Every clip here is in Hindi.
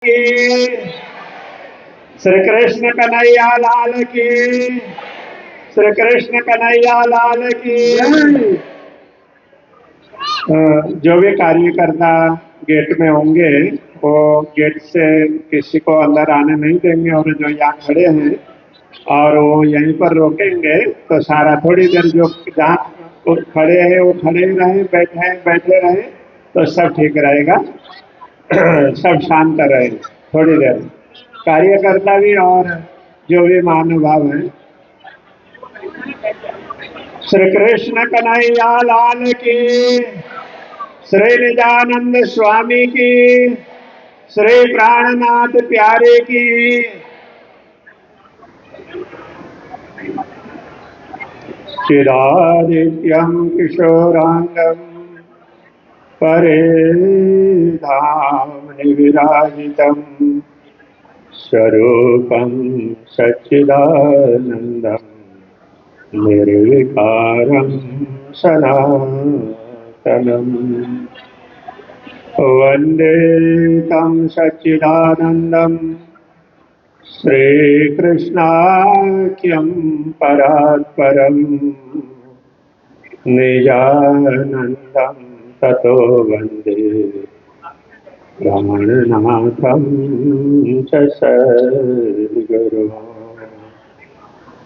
की श्री कृष्ण कन्हैया लाल की श्री कृष्ण कन्हैया लाल की। जो भी कार्यकर्ता गेट में होंगे वो गेट से किसी को अंदर आने नहीं देंगे और जो यहाँ खड़े हैं और वो यहीं पर रोकेंगे तो सारा थोड़ी देर जो जहाँ वो खड़े हैं वो खड़े रहे, बैठे रहे तो सब ठीक रहेगा। सब शांत रहे थोड़ी देर। कार्यकर्ता भी और जो भी महानुभाव है। श्री कृष्ण कन्हैया लाल की श्री निजानंद स्वामी की श्री प्राणनाथ प्यारे की। चिदादित्यं किशोरांगम परेधाम विराजितम् स्वरूपं सच्चिदानन्दं निर्विकारं सनातनम् वन्दे तं सच्चिदानन्दं श्रीकृष्णाख्यं परात्परम् निजानन्दं ततो वन्दे प्राणनाथं च सद्गुरुं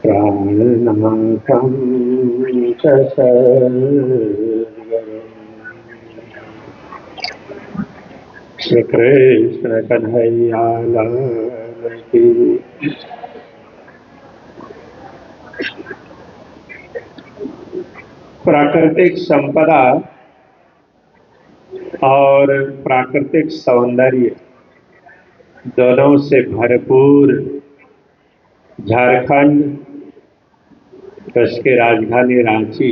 प्राणनाथं च सद्गुरुं। श्री कृष्ण कन्हैया लाल की। प्राकृतिक संपदा और प्राकृतिक सौंदर्य दोनों से भरपूर झारखंड, उसके राजधानी रांची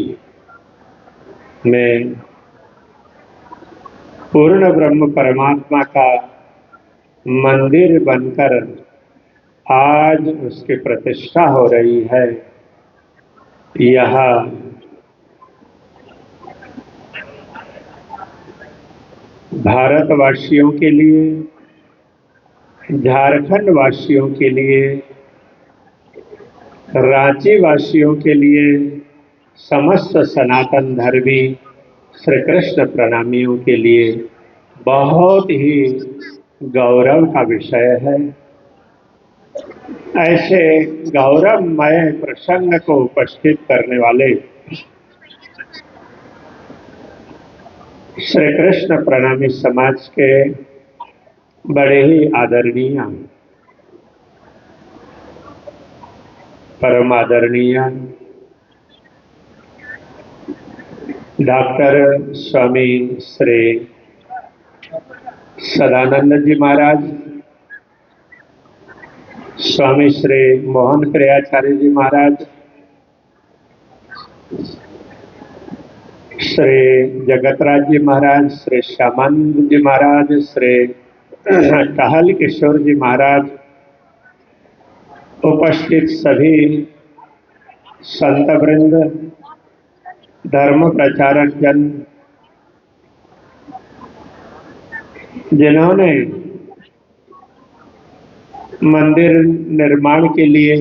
में पूर्ण ब्रह्म परमात्मा का मंदिर बनकर आज उसकी प्रतिष्ठा हो रही है। यह भारतवासियों के लिए, झारखंड वासियों के लिए, रांची वासियों के लिए, समस्त सनातन धर्मी श्री कृष्ण प्रणामियों के लिए बहुत ही गौरव का विषय है। ऐसे गौरवमय प्रसंग को उपस्थित करने वाले श्री कृष्ण प्रणामी समाज के बड़े ही आदरणीय, परम आदरणीय डॉक्टर स्वामी श्री सदानंद जी महाराज, स्वामी श्री मोहन प्रियाचार्य जी महाराज, श्री जगतराज जी महाराज, श्री श्यामानंद जी महाराज, श्री टहल किशोर जी महाराज, उपस्थित सभी संत वृंद, धर्म प्रचारक जन, जिन्होंने मंदिर निर्माण के लिए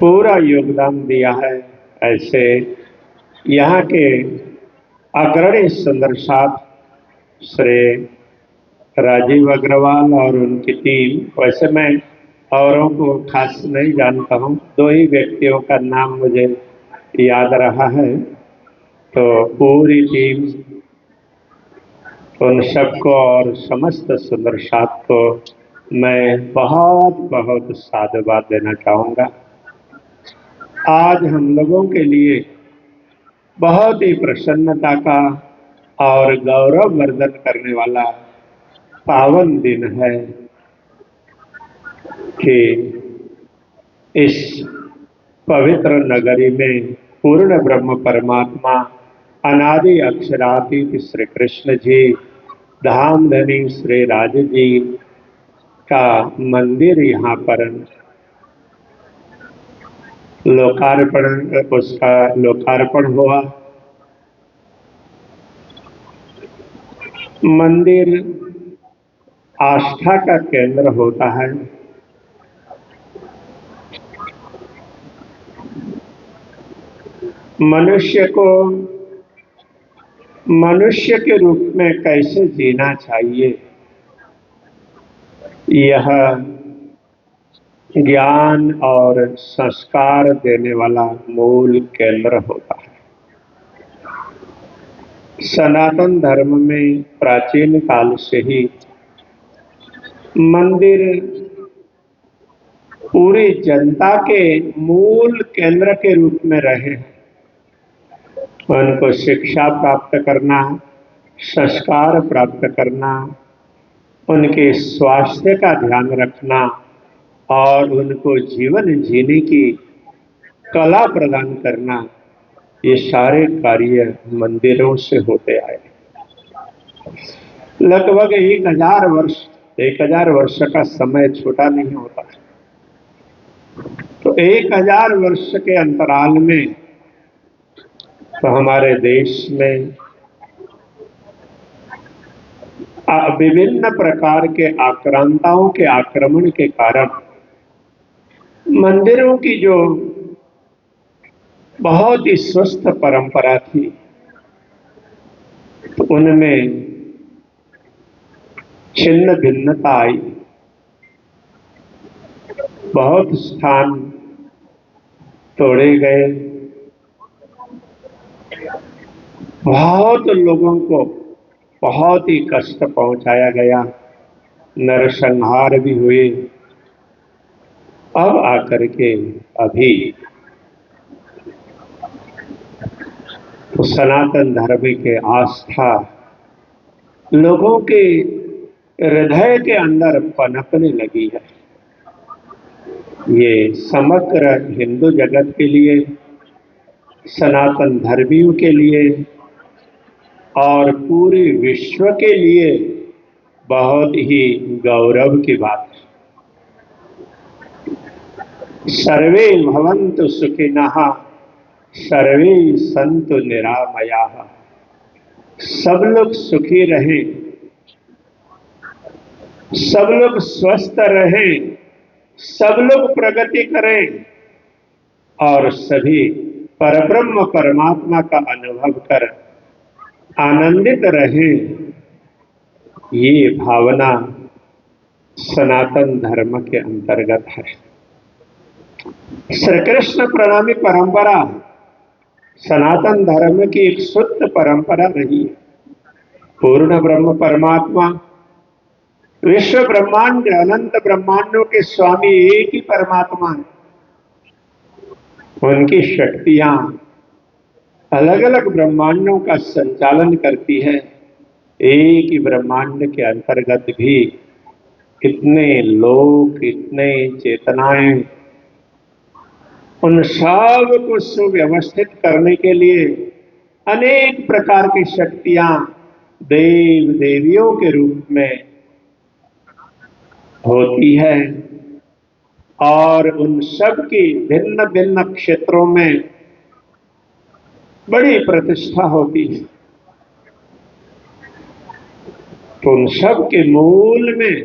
पूरा योगदान दिया है, ऐसे यहाँ के अग्रणी सुंदर साथ श्री राजीव अग्रवाल और उनकी टीम। वैसे मैं औरों को खास नहीं जानता हूँ, दो ही व्यक्तियों का नाम मुझे याद रहा है, तो पूरी टीम उन सबको और समस्त सुंदर साथ को मैं बहुत बहुत साधुवाद देना चाहूँगा। आज हम लोगों के लिए बहुत ही प्रसन्नता का और गौरववर्धन करने वाला पावन दिन है कि इस पवित्र नगरी में पूर्ण ब्रह्म परमात्मा अनादि अक्षरातीत श्री कृष्ण जी, धामधनी श्री राज जी का मंदिर यहाँ पर लोकार्पण हुआ। मंदिर आस्था का केंद्र होता है। मनुष्य को मनुष्य के रूप में कैसे जीना चाहिए, यह ज्ञान और संस्कार देने वाला मूल केंद्र होता है। सनातन धर्म में प्राचीन काल से ही मंदिर पूरी जनता के मूल केंद्र के रूप में रहे। उनको शिक्षा प्राप्त करना, संस्कार प्राप्त करना, उनके स्वास्थ्य का ध्यान रखना और उनको जीवन जीने की कला प्रदान करना, ये सारे कार्य मंदिरों से होते आए। लगभग 1000 वर्ष का समय छोटा नहीं होता। तो 1000 वर्ष के अंतराल में तो हमारे देश में विभिन्न प्रकार के आक्रांताओं के आक्रमण के कारण मंदिरों की जो बहुत ही स्वस्थ परंपरा थी, तो उनमें छिन्न भिन्नता आई। बहुत स्थान तोड़े गए, बहुत लोगों को बहुत ही कष्ट पहुंचाया गया, नरसंहार भी हुए। अब आकर के अभी तो सनातन धर्म के आस्था लोगों के हृदय के अंदर पनपने लगी है। ये समग्र हिंदू जगत के लिए, सनातन धर्मियों के लिए और पूरे विश्व के लिए बहुत ही गौरव की बात है। सर्वे भवन्तु सुखिनः, सर्वे सन्तु निरामयाः। सब लोग सुखी रहें, सब लोग स्वस्थ रहें, सब लोग प्रगति करें और सभी परब्रह्म परमात्मा का अनुभव कर आनंदित रहें। ये भावना सनातन धर्म के अंतर्गत है। श्री कृष्ण प्रणामी परंपरा सनातन धर्म की एक शुद्ध परंपरा रही है। पूर्ण ब्रह्म परमात्मा, विश्व ब्रह्मांड अनंत ब्रह्मांडों के स्वामी एक ही परमात्मा है। उनकी शक्तियां अलग अलग ब्रह्मांडों का संचालन करती है। एक ही ब्रह्मांड के अंतर्गत भी कितने लोग, कितने चेतनाएं, उन सब को सुव्यवस्थित करने के लिए अनेक प्रकार की शक्तियां देव देवियों के रूप में होती है और उन सब की भिन्न भिन्न क्षेत्रों में बड़ी प्रतिष्ठा होती है। तो उन सब के मूल में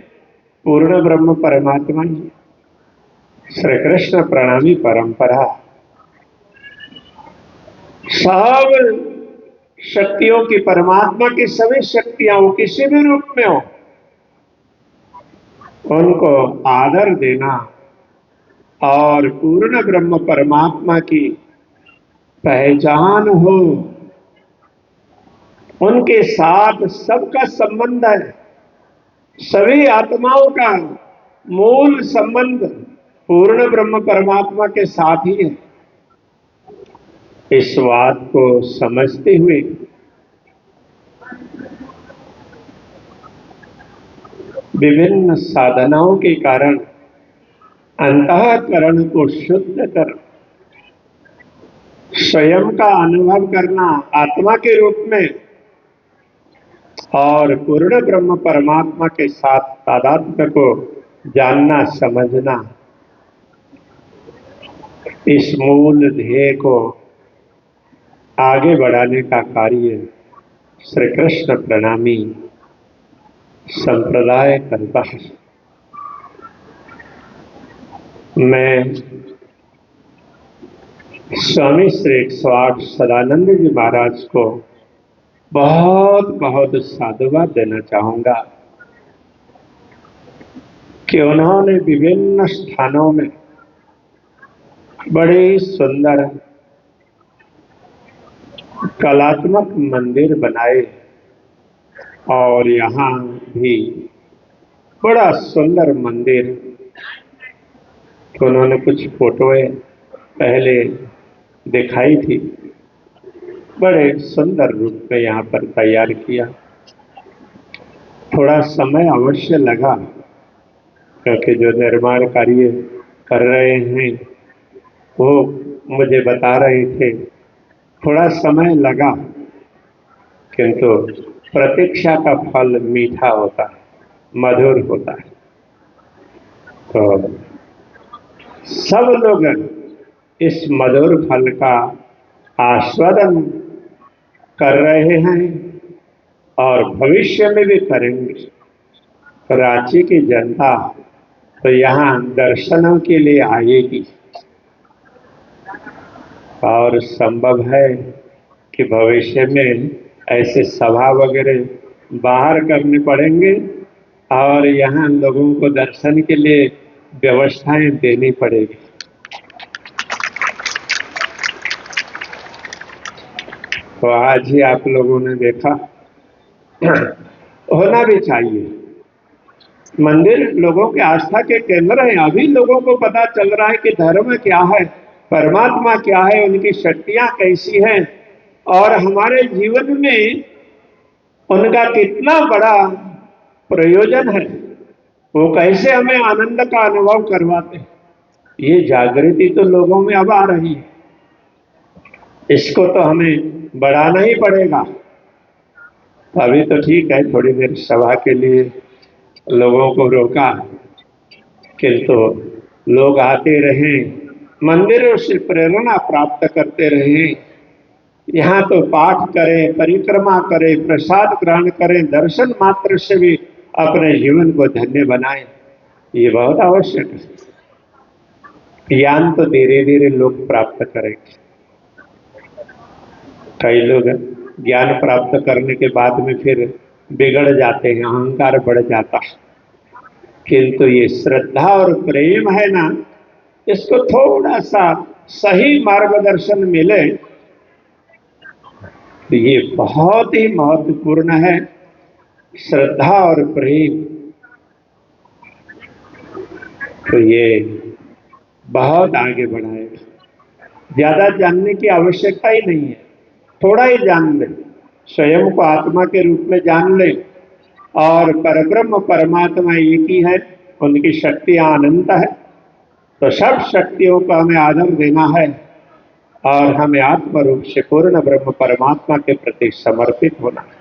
पूर्ण ब्रह्म परमात्मा ही श्री कृष्ण प्रणामी परंपरा सब शक्तियों की, परमात्मा की सभी शक्तियां हो, किसी भी रूप में हो, उनको आदर देना और पूर्ण ब्रह्म परमात्मा की पहचान हो, उनके साथ सबका संबंध है। सभी आत्माओं का मूल संबंध पूर्ण ब्रह्म परमात्मा के साथ ही है। इस बात को समझते हुए विभिन्न साधनाओं के कारण अंतःकरण को शुद्ध कर स्वयं का अनुभव करना आत्मा के रूप में और पूर्ण ब्रह्म परमात्मा के साथ तादात्म्य को जानना, समझना, इस मूल ध्येय को आगे बढ़ाने का कार्य श्री कृष्ण प्रणामी संप्रदाय करता है। मैं स्वामी श्री 108 सदानंद जी महाराज को बहुत बहुत साधुवाद देना चाहूंगा कि उन्होंने विभिन्न स्थानों में बड़े सुंदर कलात्मक मंदिर बनाए और यहाँ भी बड़ा सुंदर मंदिर उन्होंने कुछ फोटोएं पहले दिखाई थी, बड़े सुंदर रूप में यहाँ पर तैयार किया। थोड़ा समय अवश्य लगा क्योंकि जो निर्माण कार्य कर रहे हैं वो मुझे बता रहे थे, थोड़ा समय लगा, किंतु प्रतीक्षा का फल मीठा होता है, मधुर होता है। तो सब लोग इस मधुर फल का आस्वादन कर रहे हैं और भविष्य में भी करेंगे। रांची की जनता तो यहाँ दर्शनों के लिए आएगी और संभव है कि भविष्य में ऐसे सभा वगैरह बाहर करने पड़ेंगे और यहाँ लोगों को दर्शन के लिए व्यवस्थाएं देनी पड़ेगी। तो आज ही आप लोगों ने देखा, होना भी चाहिए। मंदिर लोगों के आस्था के केंद्र हैं। अभी लोगों को पता चल रहा है कि धर्म क्या है, परमात्मा क्या है, उनकी शक्तियां कैसी हैं और हमारे जीवन में उनका कितना बड़ा प्रयोजन है, वो कैसे हमें आनंद का अनुभव करवाते हैं। ये जागृति तो लोगों में अब आ रही है, इसको तो हमें बढ़ाना ही पड़ेगा। अभी तो ठीक है, थोड़ी देर सभा के लिए लोगों को रोका, किंतु लोग आते रहे, मंदिरों से प्रेरणा प्राप्त करते रहे। यहाँ तो पाठ करें, परिक्रमा करें, प्रसाद ग्रहण करें, दर्शन मात्र से भी अपने जीवन को धन्य बनाएं, ये बहुत आवश्यक है। ज्ञान तो धीरे धीरे लोग प्राप्त करेंगे। कई लोग ज्ञान प्राप्त करने के बाद में फिर बिगड़ जाते हैं, अहंकार बढ़ जाता है, किंतु ये श्रद्धा और प्रेम है ना, इसको थोड़ा सा सही मार्गदर्शन मिले तो ये बहुत ही महत्वपूर्ण है। श्रद्धा और प्रेम तो ये बहुत आगे बढ़ाएगा। ज्यादा जानने की आवश्यकता ही नहीं है, थोड़ा ही जान ले, स्वयं को आत्मा के रूप में जान ले और परब्रह्म परमात्मा एक ही है, उनकी शक्तियां अनंत है। तो सब शक्तियों को हमें आदर देना है और हमें आत्म रूप से पूर्ण ब्रह्म परमात्मा के प्रति समर्पित होना है।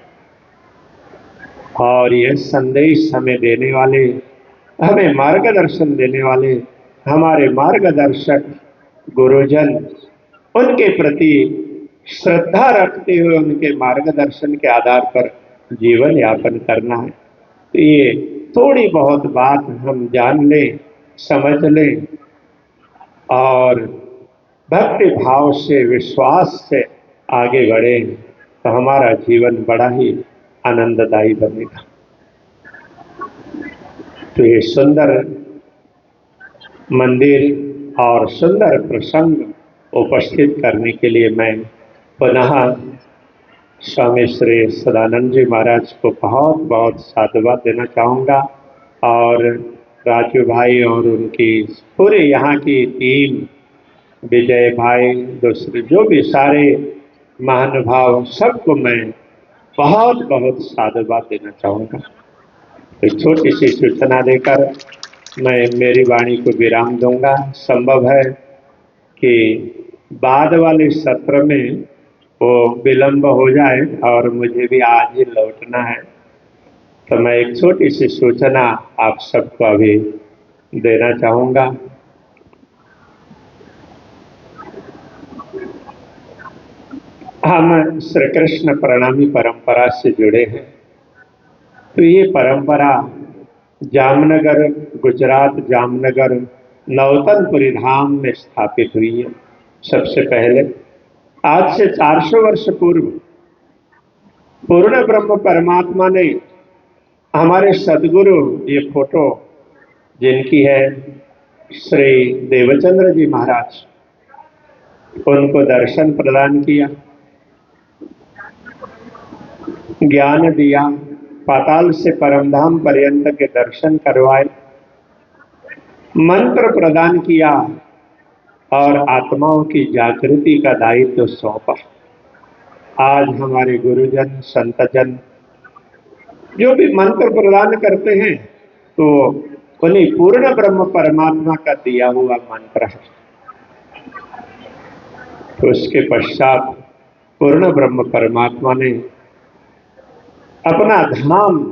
और यह संदेश हमें देने वाले, हमें मार्गदर्शन देने वाले हमारे मार्गदर्शक गुरुजन, उनके प्रति श्रद्धा रखते हुए उनके मार्गदर्शन के आधार पर जीवन यापन करना है। तो ये थोड़ी बहुत बात हम जान लें, समझ लें और भक्ति भाव से, विश्वास से आगे बढ़े तो हमारा जीवन बड़ा ही आनंददायी बनेगा। तो ये सुंदर मंदिर और सुंदर प्रसंग उपस्थित करने के लिए मैं पुनः स्वामी श्री सदानंद जी महाराज को बहुत बहुत साधुवाद देना चाहूँगा और राजू भाई और उनकी पूरे यहाँ की टीम, विजय भाई, दूसरे जो भी सारे महानुभाव, सबको मैं बहुत बहुत साधुवाद देना चाहूँगा। एक छोटी सी सूचना देकर मैं मेरी वाणी को विराम दूंगा। संभव है कि बाद वाले सत्र में वो विलंब हो जाए और मुझे भी आज ही लौटना है, तो मैं एक छोटी सी सूचना आप सबको अभी देना चाहूँगा। हम श्री कृष्ण प्रणामी परंपरा से जुड़े हैं तो ये परंपरा जामनगर, गुजरात जामनगर नौतनपुरी धाम में स्थापित हुई है। सबसे पहले आज से 400 वर्ष पूर्व पूर्ण ब्रह्म परमात्मा ने हमारे सदगुरु, ये फोटो जिनकी है श्री देवचंद्र जी महाराज, उनको दर्शन प्रदान किया, ज्ञान दिया, पाताल से परमधाम पर्यंत के दर्शन करवाए, मंत्र प्रदान किया और आत्माओं की जागृति का दायित्व सौंपा। आज हमारे गुरुजन संतजन जो भी मंत्र प्रदान करते हैं तो उन्हीं पूर्ण ब्रह्म परमात्मा का दिया हुआ मंत्र है। तो उसके पश्चात पूर्ण ब्रह्म परमात्मा ने अपना धाम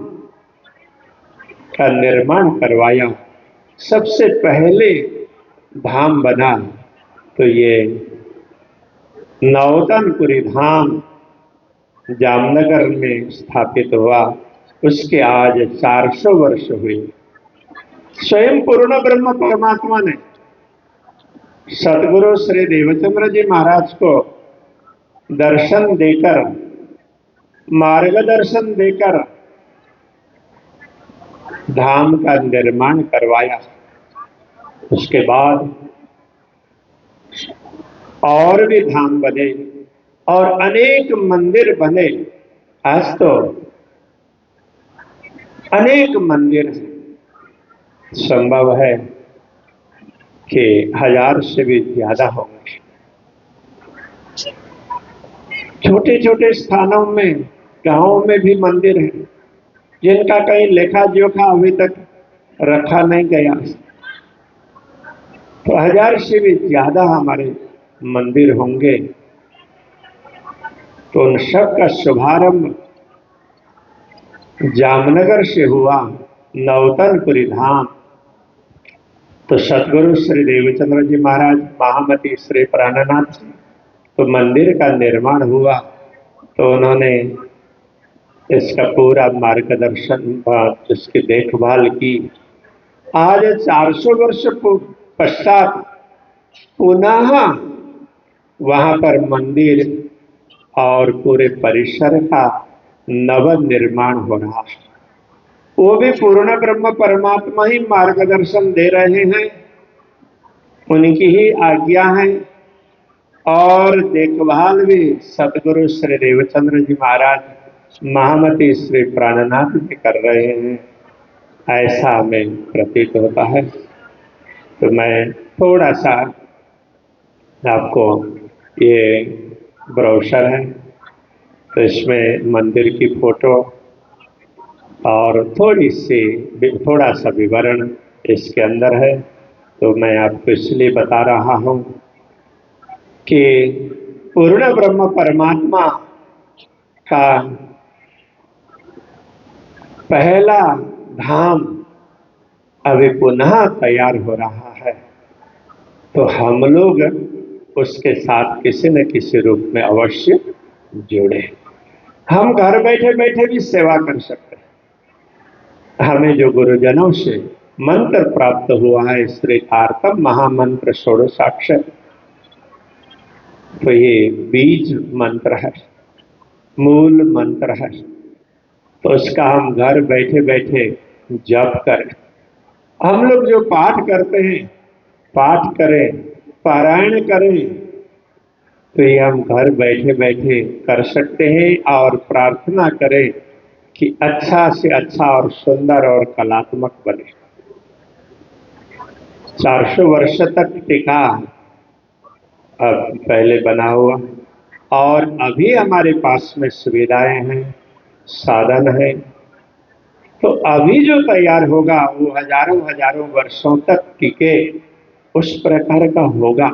का निर्माण करवाया। सबसे पहले धाम बना तो ये नौतनपुरी धाम जामनगर में स्थापित हुआ। उसके आज 400 वर्ष हुए। स्वयं पूर्ण ब्रह्म परमात्मा ने सदगुरु श्री देवचंद्र जी महाराज को दर्शन देकर, मार्गदर्शन देकर धाम का निर्माण करवाया। उसके बाद और भी धाम बने और अनेक मंदिर बने। आज तो अनेक मंदिर संभव है कि 1000 से भी ज्यादा होंगे। छोटे छोटे स्थानों में, गांवों में भी मंदिर हैं जिनका कहीं लेखा जोखा अभी तक रखा नहीं गया। तो 1000 से भी ज्यादा हमारे मंदिर होंगे। तो उन सब का शुभारंभ जामनगर से हुआ, नौतनपुरी धाम। तो सतगुरु श्री देवचंद्र जी महाराज, महामती श्री प्राणनाथ जी, तो मंदिर का निर्माण हुआ तो उन्होंने इसका पूरा मार्गदर्शन, इसकी देखभाल की। आज 400 वर्ष पश्चात पुनः वहां पर मंदिर और पूरे परिसर का नव निर्माण हो रहा है। वो भी पूर्ण ब्रह्म परमात्मा ही मार्गदर्शन दे रहे हैं, उनकी ही आज्ञा है और देखभाल भी सतगुरु श्री देवचंद्र जी महाराज, महामती श्री प्राणनाथ जी कर रहे हैं, ऐसा हमें प्रतीत होता है। तो मैं थोड़ा सा आपको, ये ब्रोशर है तो इसमें मंदिर की फोटो और थोड़ा सा विवरण इसके अंदर है। तो मैं आपको इसलिए बता रहा हूं कि पूर्ण ब्रह्म परमात्मा का पहला धाम अभी पुनः तैयार हो रहा है। तो हम लोग उसके साथ किसी न किसी रूप में अवश्य जुड़े। हम घर बैठे बैठे भी सेवा कर सकते हैं। हमें जो गुरुजनों से मंत्र प्राप्त हुआ है, श्रीकारतम महामंत्र षोडशाक्षर, तो ये बीज मंत्र है, मूल मंत्र है। तो उसका हम घर बैठे बैठे जप करें। हम लोग जो पाठ करते हैं, पाठ करें, पारायण करें, तो ये हम घर बैठे बैठे कर सकते हैं और प्रार्थना करें कि अच्छा से अच्छा और सुंदर और कलात्मक बने। 400 वर्ष तक टिका, अब पहले बना हुआ, और अभी हमारे पास में सुविधाएं हैं, साधन है। तो अभी जो तैयार होगा वो हजारों हजारों वर्षों तक टिके, उस प्रकार का होगा।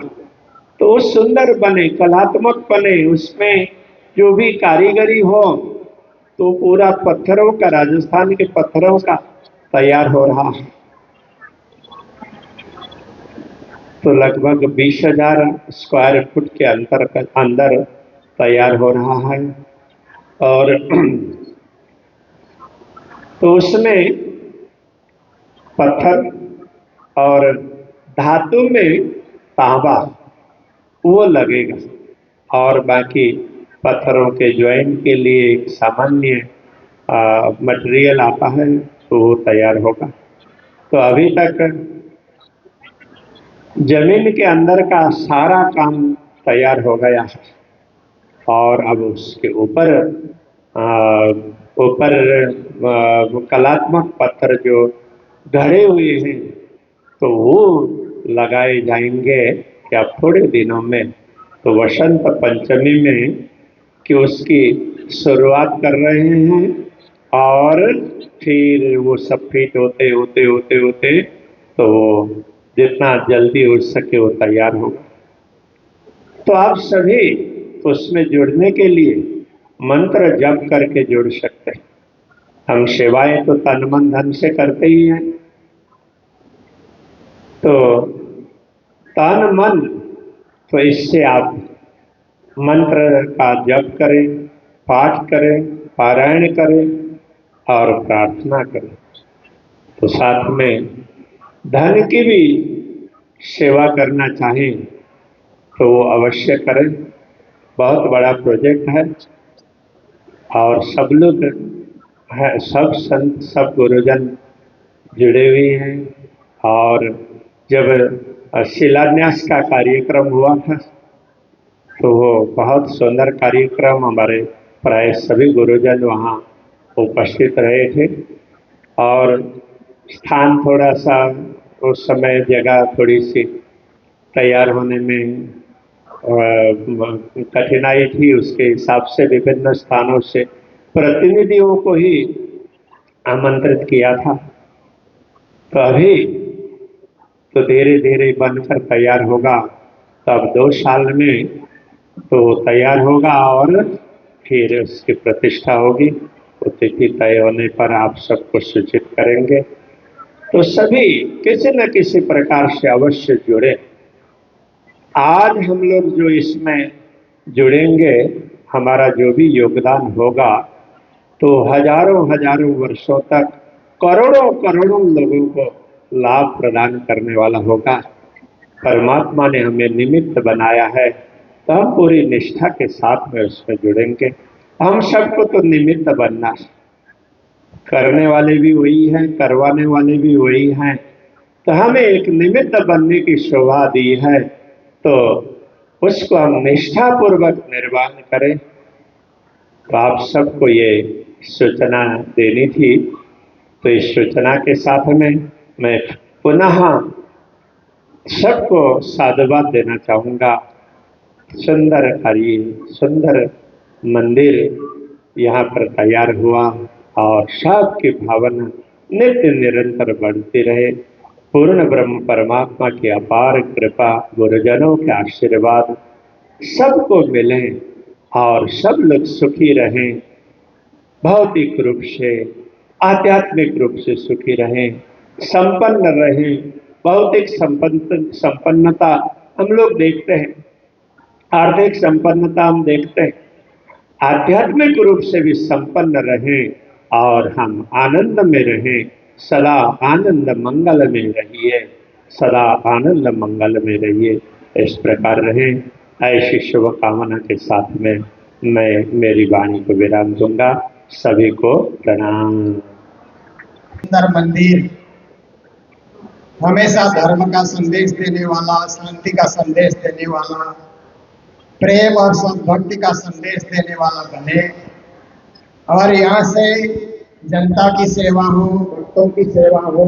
तो वो सुंदर बने, कलात्मक बने, उसमें जो भी कारीगरी हो, तो पूरा पत्थरों का, राजस्थान के पत्थरों का तैयार हो रहा है। तो लगभग 20,000 स्क्वायर फुट के अंदर तैयार हो रहा है। और तो उसमें पत्थर और धातु में तांबा वो लगेगा, और बाकी पत्थरों के ज्वाइन के लिए एक सामान्य मटेरियल आता है तो वो तैयार होगा। तो अभी तक जमीन के अंदर का सारा काम तैयार हो गया है, और अब उसके ऊपर ऊपर वो कलात्मक पत्थर जो गढ़े हुए हैं तो वो लगाए जाएंगे कि अब थोड़े दिनों में, तो वसंत पंचमी में कि उसकी शुरुआत कर रहे हैं, और फिर वो सब फिट होते होते होते होते तो जितना जल्दी हो सके वो तैयार होगा। तो आप सभी उसमें जुड़ने के लिए मंत्र जप करके जुड़ सकते हैं। हम सेवाएं तो तन मन धन से करते ही हैं, तो तन मन, तो इससे आप मंत्र का जप करें, पाठ करें, पारायण करें और प्रार्थना करें। तो साथ में धन की भी सेवा करना चाहें तो वो अवश्य करें। बहुत बड़ा प्रोजेक्ट है और सब लोग है, सब संत सब गुरुजन जुड़े हुए हैं। और जब शिलान्यास का कार्यक्रम हुआ था तो वो बहुत सुंदर कार्यक्रम, हमारे प्राय सभी गुरुजन वहाँ उपस्थित रहे थे, और स्थान थोड़ा सा उस समय जगह थोड़ी सी तैयार होने में कठिनाई थी, उसके हिसाब से विभिन्न स्थानों से प्रतिनिधियों को ही आमंत्रित किया था। तो अभी तो धीरे धीरे बनकर तैयार होगा, तब 2 साल में तो तैयार होगा और फिर उसकी प्रतिष्ठा होगी। तो तिथि तय होने पर आप सबको सूचित करेंगे। तो सभी किसी न किसी प्रकार से अवश्य जुड़े। आज हम लोग जो इसमें जुड़ेंगे, हमारा जो भी योगदान होगा, तो हजारों हजारों वर्षों तक करोड़ों करोड़ों लोगों को लाभ प्रदान करने वाला होगा। परमात्मा ने हमें निमित्त बनाया है, तो हम पूरी निष्ठा के साथ में उसमें जुड़ेंगे। हम सबको तो निमित्त बनना है, करने वाले भी वही हैं, करवाने वाले भी वही हैं। तो हमें एक निमित्त बनने की शोभा दी है, तो उसको हम निष्ठापूर्वक निर्वाह करें। तो आप सबको ये सूचना देनी थी। तो इस सूचना के साथ में मैं पुनः सबको साधुवाद देना चाहूँगा। सुंदर कार्य, सुंदर मंदिर यहाँ पर तैयार हुआ, और सबकी भावना नित्य निरंतर बढ़ती रहे। पूर्ण ब्रह्म परमात्मा की अपार कृपा, गुरुजनों के आशीर्वाद सबको मिले, और सब लोग सुखी रहें, भौतिक रूप से आध्यात्मिक रूप से सुखी रहें, संपन्न रहें। भौतिक संपन्नता हम लोग देखते हैं, आर्थिक संपन्नता हम देखते हैं, आध्यात्मिक रूप से भी संपन्न रहें, और हम आनंद में रहें। सदा आनंद मंगल में रहिए, सदा आनंद मंगल में रहिए। इस प्रकार रहें। ऐसी शुभकामना के साथ में मैं मेरी वाणी को विराम दूंगा। सभी को प्रणाम। सुंदर मंदिर हमेशा धर्म का संदेश देने वाला, शांति का संदेश देने वाला, प्रेम और भक्ति का संदेश देने वाला बने, और यहाँ से जनता की सेवा हो, भक्तों की सेवा हो,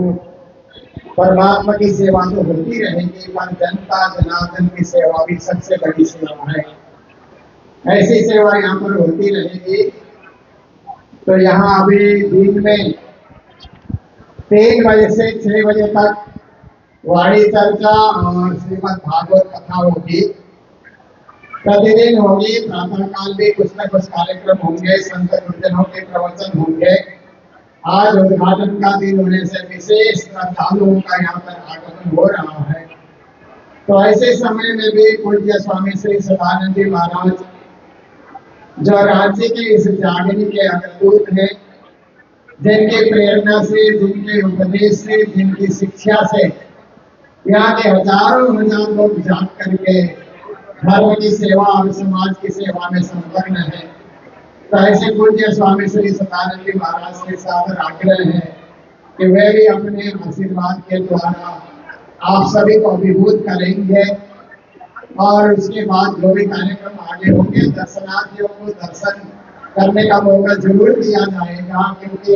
परमात्मा की सेवा तो होती रहेगी, पर जनता जनार्दन की सेवा भी सबसे बड़ी सेवा है। ऐसी सेवा यहाँ पर होती रहेगी। तो यहाँ अभी दिन में 3 बजे से 6 बजे तक वाणी चर्चा और श्रीमद् भागवत कथा होगी, प्रतिदिन होगी। प्रातः काल भी कुछ न कुछ कार्यक्रम होंगे, संत गुरुजनों के प्रवचन होंगे। आज उद्घाटन का दिन होने से विशेष श्रद्धालुओं का यहाँ पर आगमन हो रहा है। तो ऐसे समय में भी पूज्य स्वामी श्री सदानंद जी महाराज, जो राज्य के इस जागरण के अग्रदूत हैं, जिनकी प्रेरणा से, जिनके उपदेश से, जिनकी शिक्षा से यहाँ के हजारों हजार लोग जाग करके धर्म की सेवा और समाज की सेवा में संलग्न है। तो ऐसे पूज्य स्वामी श्री सदानंद जी महाराज से सादर आग्रह है कि वे भी अपने आशीर्वाद के द्वारा आप सभी को अभिभूत करेंगे और उसके बाद जो भी कार्यक्रम आगे होंगे दर्शनार्थियों को दर्शन करने का मौका जरूर दिया जाएगा, क्योंकि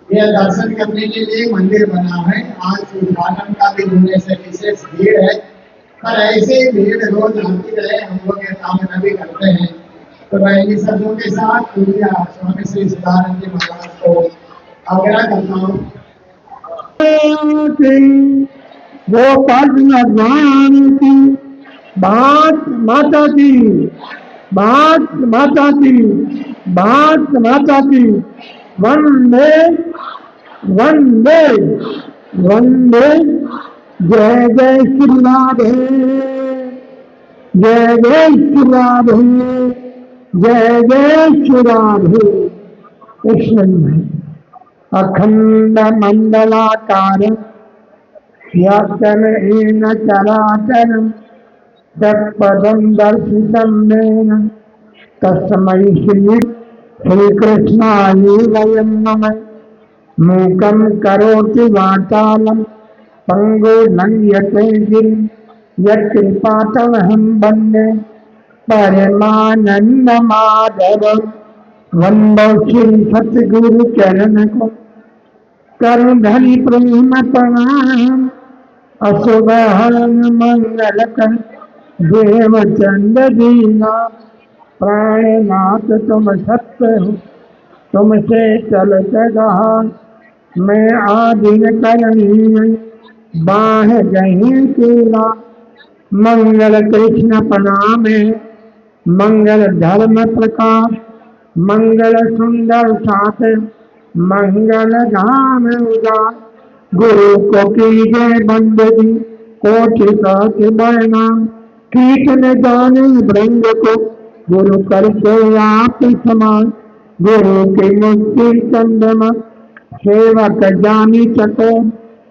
यह दर्शन करने के लिए मंदिर बना है। आज उद्घाटन का दिन होने से विशेष भीड़ है, पर ऐसे ही भीड़ रोज आती रहे, हम लोग ये कामना भी करते हैं। तो मैं इन शब्दों के साथ पूज्य स्वामी श्री सदानंद जी महाराज को आग्रह करता हूँ। गोपाल भगवान की बात माता की, बात माता की, बात माता की। वंदे वंदे वंदे। जय जय श्री राधे, जय जय श्री राधे, जय जय श्री राधे। कृष्ण अखंड मंडलाकार व्याप्तन चराचरम् तत्पदं दर्शितं येन तस्मै श्रीकृष्णाय वयं नमः। मूकं करोति वाचालं पंगुलं यतेगिरिं यत्कृपातमहं वन्दे परमानन्दमाधवं। वन्दे श्री सद्गुरु चरण को करुण धनि प्रेम प्रणाम। अशुभहरण मंगल कर देव चंद दीना। प्राणनाथ तुम सत्य हो, तुमसे चलत रहा। मैं आदिन करणी बाह गही तेरा। मंगल कृष्ण प्रणाम है, मंगल धर्म प्रकाश, मंगल सुंदर साथ, मंगल धाम उदार। गुरु को कीजिए बंदगी, कोटि कहते बरनाम। कीर्तन जाने वृंद को गुरु करते आप समान। गुरु की मुक्ति चंद्रमा सेवक जानी सको।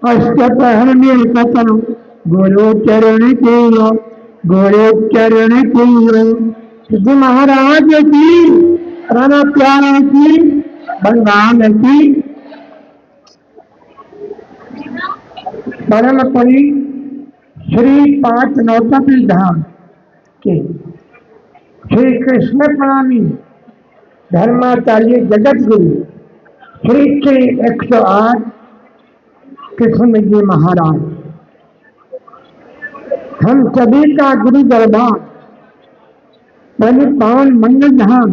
अष्टपहर में कथन गुरु चरण की, गुरु चरण की। सिद्ध महाराज की, राणा प्यारा की, भगवान की परम परी श्री पांच नौतपी धाम के श्री कृष्ण प्रणामी धर्माचार्य जगत गुरु श्री श्री 108 कृष्ण जी महाराज, हम सभी का गुरु दरबार पावन मंगल धाम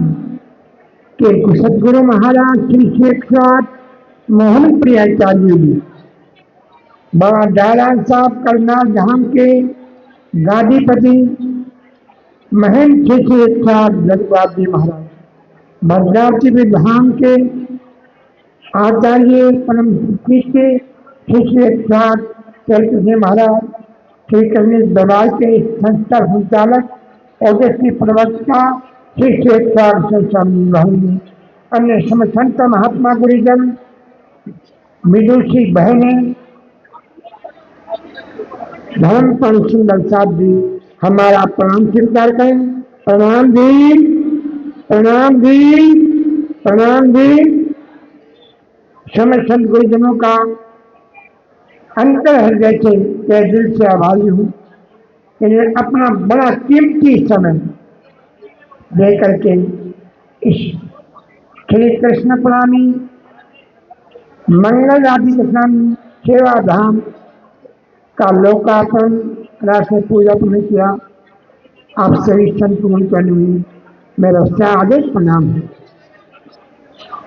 के सदगुरु महाराज श्री श्री 108 मोहन प्रियाचार्य जी, बाबा दयालाल साहब करनाल धाम के गादीपति महंत श्री श्री 108 जगन्नाथ जी महाराज, भद्रावती धाम के आचार्य परम के श्री श्री 108 चैतन्य महाराज, श्री कन्या दरबार के संस्था संचालक और श्री प्रवक्ता श्री श्री 108 स्वामी भाई, अन्य समसंत महात्मा गुरुजन, विदुषी बहने, धर्म पर सुंदर साथ भी हमारा प्रणाम स्वीकार करें। प्रणाम दी, प्रणाम दी, प्रणाम दी। समस्त गुरुजनों का अंतर हृदय से मैं दिल से आभारी हूँ कि अपना बड़ा कीमती समय दे करके इस श्री कृष्ण प्रणामी मंगल आदि कृष्ण सेवा धाम का लोकार्पण राष्ट्र पूजा पुण्य किया। आप सभी संपूर्ण करने में मेरा सादर प्रणाम है।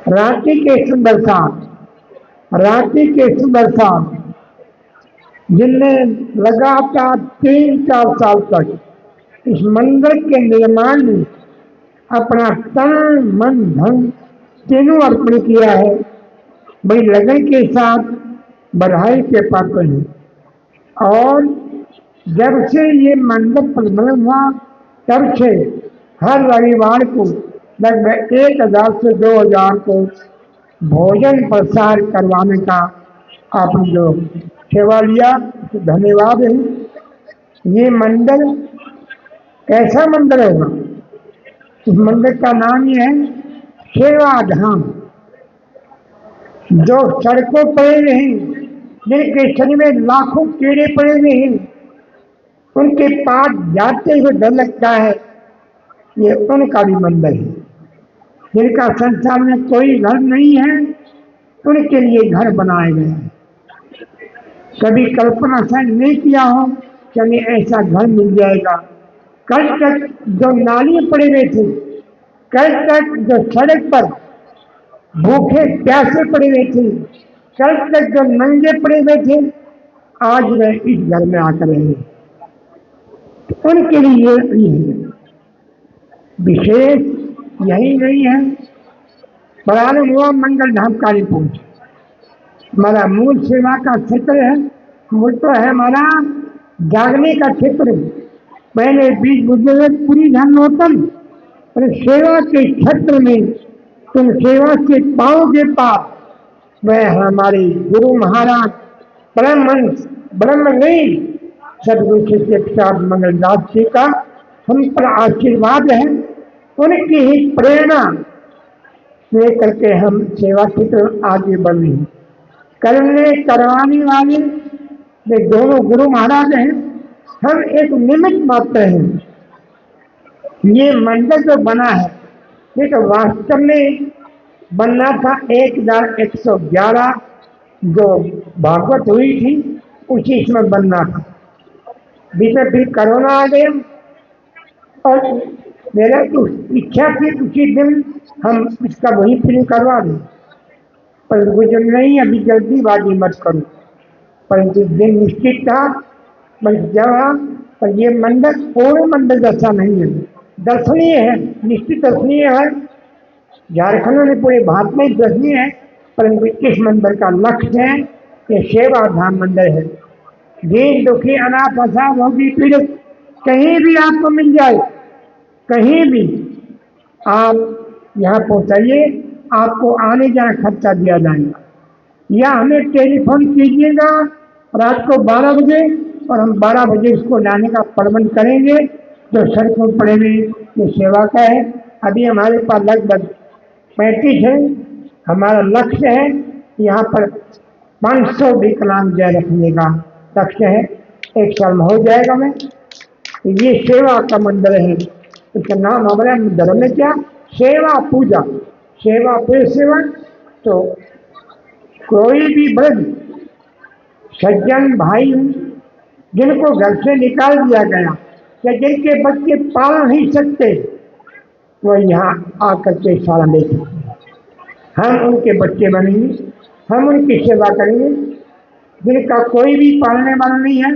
रांची के सुंदर साथ, रांची के सुंदर साथ जिनने लगातार 3-4 साल तक इस मंदिर के निर्माण में अपना तन मन धन तीनों अर्पण किया है, बड़ी लगन के साथ बधाई के पात्र हैं। और जब से ये मंडप प्रबंधन हुआ तब से हर रविवार को लगभग 1000 से 2000 को भोजन प्रसार करवाने का आपने जो सेवा लिया, तो धन्यवाद है। ये मंदिर कैसा मंदिर होगा? इस मंदिर का नाम ही है सेवा धाम। जो सड़कों पड़े नहीं, जिनके शरीर में लाखों कीड़े पड़े हुए हैं, उनके पास जाते हुए डर लगता है, ये उनका भी मंदिर है। जिनका संसार में कोई घर नहीं है, उनके लिए घर बनाए गए हैं। कभी कल्पना शायद नहीं किया हो कि हमें ऐसा घर मिल जाएगा। कल तक जो नाली पड़े हुए थे, कल तक जो सड़क पर भूखे प्यासे पड़े हुए थे, कल तक जो नंगे पड़े हुए थे, आज वे इस घर में आकर रहे। तो उनके लिए ये विशेष यही नहीं है। प्रारंभ हुआ मंगल धाम काली पहुंच, हमारा मूल सेवा का क्षेत्र है। मूल तो है हमारा जागने का क्षेत्र। पहले बीज बुद्ध पूरी धर्मोत्तम, और सेवा के क्षेत्र में तुम सेवा से पाओगे पाप। वह हमारे गुरु महाराज ब्रह्म नहीं, सदगुरु शिष्य प्रसाद मंगलदास जी का हम पर आशीर्वाद है। उनकी ही प्रेरणा लेकर के हम सेवा क्षेत्र आगे बढ़ रहे हैं। करने करवाने वाले वे दोनों गुरु महाराज हैं, हम एक निमित्त मात्र हैं। ये मंदिर जो बना है, ये तो वास्तव में बनना था 1111 जो भागवत हुई थी उसी इसमें बनना था। बीच में फिर कोरोना आ गया, और मेरा तो इच्छा थी उसी दिन हम इसका वही फिल्म करवा दें, पर मुझे नहीं, अभी जल्दीबाजी मत करो। परंतु दिन निश्चित था, बल्कि जब पर ये मंदिर पूर्ण मंदिर जैसा नहीं है, दर्शनीय है, निश्चित दर्शनीय है। झारखंड में पूरे भारत में दर्शनीय है, परंतु इस मंदिर का लक्ष्य है ये सेवा धाम मंदिर है। दीन दुखी अनाथ असाध रोगी पीड़ित कहीं भी आपको मिल जाए, कहीं भी आप यहाँ पहुँचाइए, आपको आने जाने खर्चा दिया जाएगा। या हमें टेलीफोन कीजिएगा रात को 12 बजे, और हम 12 बजे इसको लाने का प्रबंध करेंगे। जो सड़कों पड़े हुए ये सेवा का है। अभी हमारे पास लगभग 35 है। हमारा लक्ष्य है यहाँ पर 500 विकलांग जय रखने का लक्ष्य है। एक साल में हो जाएगा। मैं ये सेवा का मंदिर है, इसका नाम हमारे धर्म में क्या, सेवा पूजा। सेवा पूजा सेवा। तो कोई भी वृद्ध सज्जन भाई जिनको घर से निकाल दिया गया या जिनके बच्चे पाल नहीं सकते, वो यहाँ आकर के सारा ले सकते हैं। हम उनके बच्चे बनेंगे, हम उनकी सेवा करेंगे। जिनका कोई भी पालने वाला नहीं है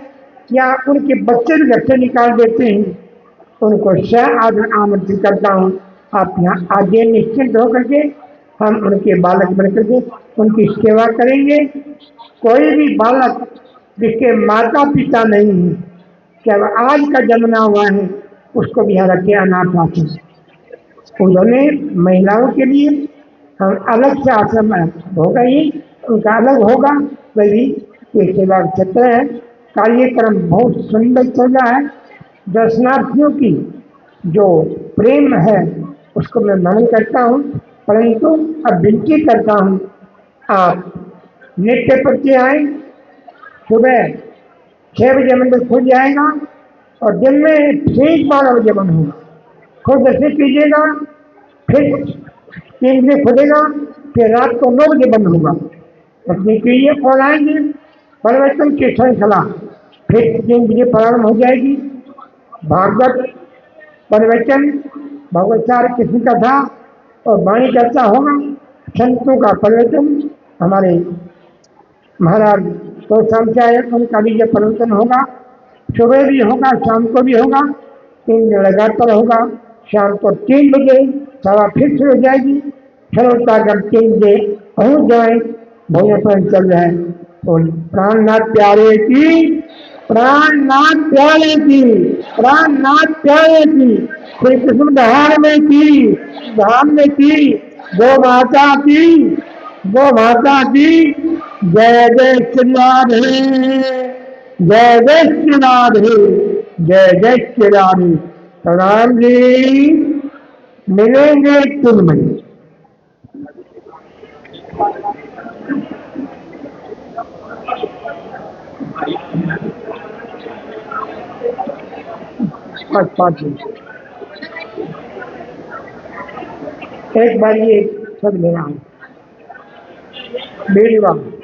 या उनके बच्चे भी घर से निकाल देते हैं, उनको आदर आमंत्रित करता हूँ, आप यहाँ आगे निश्चिंत होकर के हम उनके बालक बन करके उनकी सेवा करेंगे। कोई भी बालक जिसके माता पिता नहीं है, क्या आज का जन्मना हुआ है, उसको भी यहाँ रखे अनाथ आश्रम। उन्होंने महिलाओं के लिए हम अलग से आश्रम होगा ही, उनका अलग होगा। वही ये सेवा क्षेत्र है। कार्यक्रम बहुत सुंदर चल रहा है। दर्शनार्थियों की जो प्रेम है उसको मैं नमन करता हूँ, परंतु अब विनती करता हूँ आप नित्य प्रति आए। सुबह 6 बजे मंदिर खुल जाएगा और दिन में ठीक 12 बजे बंद होगा। खुद दर्शन कीजिएगा, फिर 3 बजे खुलेगा, फिर रात को 9 बजे बंद होगा। अपनी कीजिए और आएंगे परिवर्तन की श्रृंखला फिर 3 बजे प्रारंभ हो जाएगी। भागवत प्रवचन, भगवतार कृष्ण कथा और वाणी चर्चा होगा। संतों का प्रवचन हमारे महाराज तो शाम से आए, उनका भी जब प्रवचन होगा, सुबह भी होगा, शाम को भी होगा, 3 दिन लगातार होगा। शाम को 3 बजे सभा फिर शुरू हो जाएगी। सरलता कर 3 बजे पहुँच जाए। भोजन पर चल रहे हैं। तो प्राणनाथ प्यारे की, प्राणनाथ प्यारे की, प्राणनाथ प्यारे की, श्री कृष्ण धाम में की, धाम में की, गौ माता की। गो माता की जय जय श्री राधे, जय जय श्री राधे, जय जय श्री राधे। प्रणाम जी, मिलेंगे तुम्हें। एक बार ये सब ले रहा हूँ, मेरी बात।